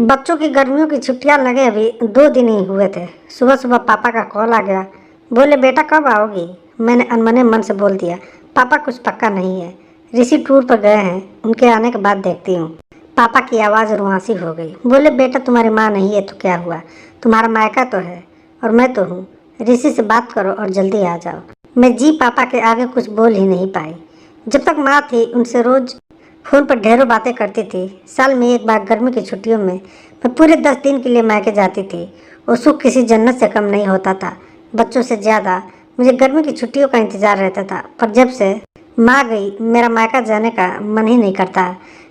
बच्चों की गर्मियों की छुट्टियां लगे अभी 2 दिन ही हुए थे। सुबह सुबह पापा का कॉल आ गया। बोले बेटा कब आओगी। मैंने अनमने मन से बोल दिया पापा कुछ पक्का नहीं है, ऋषि टूर पर गए हैं, उनके आने के बाद देखती हूँ। पापा की आवाज़ रुआसी हो गई। बोले बेटा तुम्हारी माँ नहीं है तो क्या हुआ, तुम्हारा मायका तो है और मैं तो हूँ। ऋषि से बात करो और जल्दी आ जाओ। मैं जी पापा के आगे कुछ बोल ही नहीं पाई। जब तक माँ थी उनसे रोज़ फ़ोन पर ढेरों बातें करती थी। साल में एक बार गर्मी की छुट्टियों में मैं पूरे 10 दिन के लिए मायके जाती थी। वो सुख किसी जन्नत से कम नहीं होता था। बच्चों से ज़्यादा मुझे गर्मी की छुट्टियों का इंतज़ार रहता था, पर जब से माँ गई मेरा मायका जाने का मन ही नहीं करता।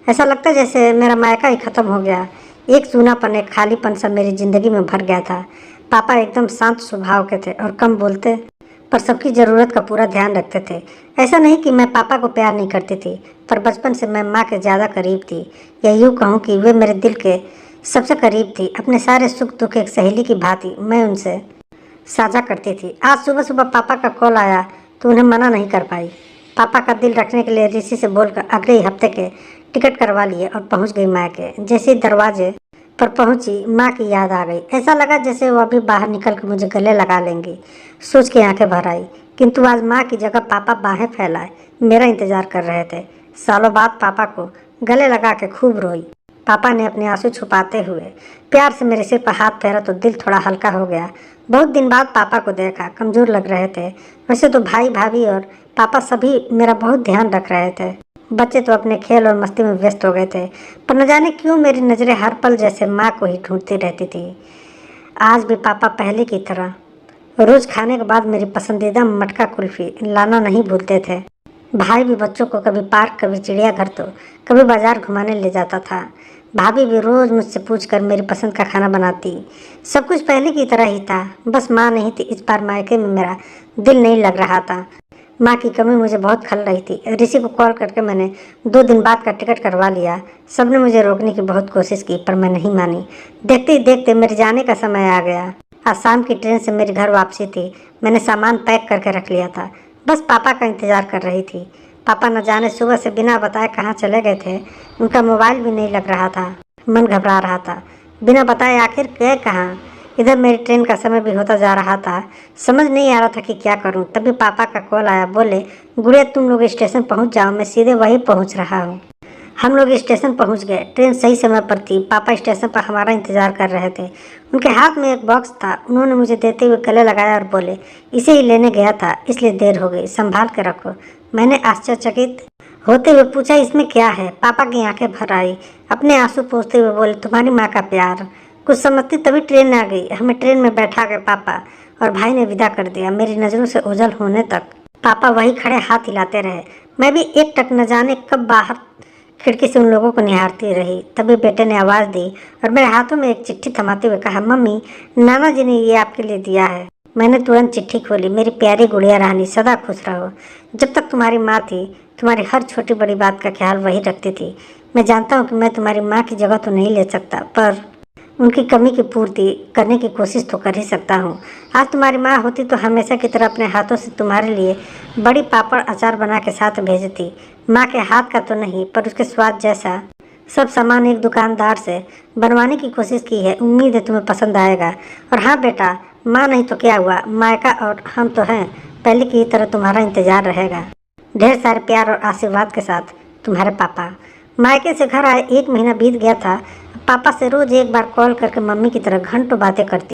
ऐसा लगता जैसे मेरा मायका ही ख़त्म हो गया। एक सूनापन, एक खालीपन सा मेरी ज़िंदगी में भर गया था। पापा एकदम शांत स्वभाव के थे और कम बोलते, पर सबकी ज़रूरत का पूरा ध्यान रखते थे। ऐसा नहीं कि मैं पापा को प्यार नहीं करती थी, पर बचपन से मैं माँ के ज़्यादा करीब थी, या यूँ कहूँ कि वे मेरे दिल के सबसे करीब थी। अपने सारे सुख दुख एक सहेली की भांति मैं उनसे साझा करती थी। आज सुबह सुबह पापा का कॉल आया तो उन्हें मना नहीं कर पाई। पापा का दिल रखने के लिए ऋषि से बोलकर अगले ही हफ्ते के टिकट करवा लिए और पहुँच गई मायके। जैसे ही दरवाजे पर पहुंची माँ की याद आ गई। ऐसा लगा जैसे वो अभी बाहर निकल कर मुझे गले लगा लेंगी। सोच के आंखें भर आई, किंतु आज माँ की जगह पापा बाहें फैलाए मेरा इंतजार कर रहे थे। सालों बाद पापा को गले लगा के खूब रोई। पापा ने अपने आंसू छुपाते हुए प्यार से मेरे सिर पर हाथ फेरा तो दिल थोड़ा हल्का हो गया। बहुत दिन बाद पापा को देखा, कमज़ोर लग रहे थे। वैसे तो भाई भाभी और पापा सभी मेरा बहुत ध्यान रख रहे थे। बच्चे तो अपने खेल और मस्ती में व्यस्त हो गए थे, पर न जाने क्यों मेरी नज़रें हर पल जैसे माँ को ही ढूंढती रहती थी। आज भी पापा पहले की तरह रोज़ खाने के बाद मेरी पसंदीदा मटका कुल्फ़ी लाना नहीं भूलते थे। भाई भी बच्चों को कभी पार्क, कभी चिड़ियाघर तो कभी बाजार घुमाने ले जाता था। भाभी भी रोज़ मुझसे पूछकर मेरी पसंद का खाना बनाती। सब कुछ पहले की तरह ही था, बस माँ नहीं थी। इस बार मायके में मेरा दिल नहीं लग रहा था। माँ की कमी मुझे बहुत खल रही थी। ऋषि को कॉल करके मैंने 2 दिन बाद का टिकट करवा लिया। सबने मुझे रोकने की बहुत कोशिश की, पर मैं नहीं मानी। देखते ही देखते मेरे जाने का समय आ गया। आज शाम की ट्रेन से मेरी घर वापसी थी। मैंने सामान पैक करके रख लिया था, बस पापा का इंतज़ार कर रही थी। पापा न जाने सुबह से बिना बताए कहाँ चले गए थे। उनका मोबाइल भी नहीं लग रहा था। मन घबरा रहा था, बिना बताए आखिर गए कहाँ। इधर मेरी ट्रेन का समय भी होता जा रहा था। समझ नहीं आ रहा था कि क्या करूं। तभी पापा का कॉल आया। बोले गुड़िया तुम लोग स्टेशन पहुंच जाओ, मैं सीधे वहीं पहुंच रहा हूं। हम लोग स्टेशन पहुंच गए। ट्रेन सही समय पर थी। पापा स्टेशन पर हमारा इंतजार कर रहे थे। उनके हाथ में एक बॉक्स था। उन्होंने मुझे देते हुए गले लगाया और बोले इसे ही लेने गया था, इसलिए देर हो गई, संभाल के रखो। मैंने आश्चर्यचकित होते हुए पूछा इसमें क्या है। पापा की आंखें भर आई। अपने आंसू पोंछते हुए बोले तुम्हारी माँ का प्यार। कुछ समझती तभी ट्रेन आ गई। हमें ट्रेन में बैठा के पापा और भाई ने विदा कर दिया। मेरी नज़रों से ओझल होने तक पापा वही खड़े हाथ हिलाते रहे। मैं भी एक टक न जाने कब बाहर खिड़की से उन लोगों को निहारती रही। तभी बेटे ने आवाज़ दी और मेरे हाथों में एक चिट्ठी थमाते हुए कहा मम्मी, नाना जी ने ये आपके लिए दिया है। मैंने तुरंत चिट्ठी खोली। मेरी प्यारी गुड़िया रानी, सदा खुश रहो। जब तक तुम्हारी माँ थी तुम्हारी हर छोटी बड़ी बात का ख्याल वही रखती थी। मैं जानता हूँ कि मैं तुम्हारी माँ की जगह तो नहीं ले सकता, पर उनकी कमी की पूर्ति करने की कोशिश तो कर ही सकता हूँ। आज तुम्हारी माँ होती तो हमेशा की तरह अपने हाथों से तुम्हारे लिए बड़ी पापड़ अचार बना के साथ भेजती। माँ के हाथ का तो नहीं, पर उसके स्वाद जैसा सब सामान एक दुकानदार से बनवाने की कोशिश की है। उम्मीद है तुम्हें पसंद आएगा। और हाँ बेटा, माँ नहीं तो क्या हुआ, मायका और हम तो हैं। पहले की तरह तुम्हारा इंतजार रहेगा। ढेर सारे प्यार और आशीर्वाद के साथ तुम्हारे पापा। मायके से घर आए 1 महीना बीत गया था। पापा से रोज़ एक बार कॉल करके मम्मी की तरह घंटों बातें करती।